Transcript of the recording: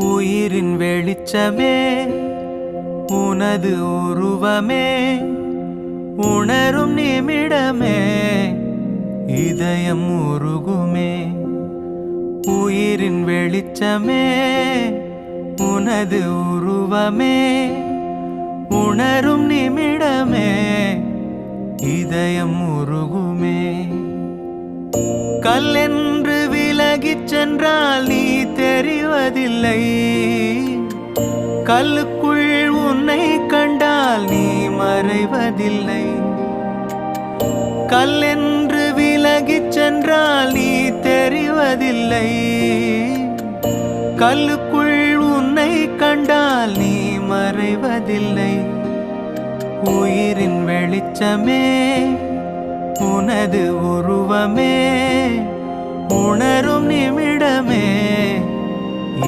உயிரின் வெளிச்சமே உனது உருவமே உணரும் நிமிடமே இதயம் உருகுமே. உயிரின் வெளிச்சமே உனது உருவமே உணரும் நிமிடமே இதயம் உருகுமே. கல்லென்று விலகிச் சென்றால் நீ தெரிவதில்லை, கல்லுக்குள் உன்னை கண்டால் நீ மறைவதில்லை. கல்லென்று விலகிச் சென்றால் நீ தெரிவதில்லை, கல்லுக்குள் உன்னை கண்டால் நீ மறைவதில்லை. உயிரின் வெளிச்சமே உனது உருவமே உணரும் நிமிடமே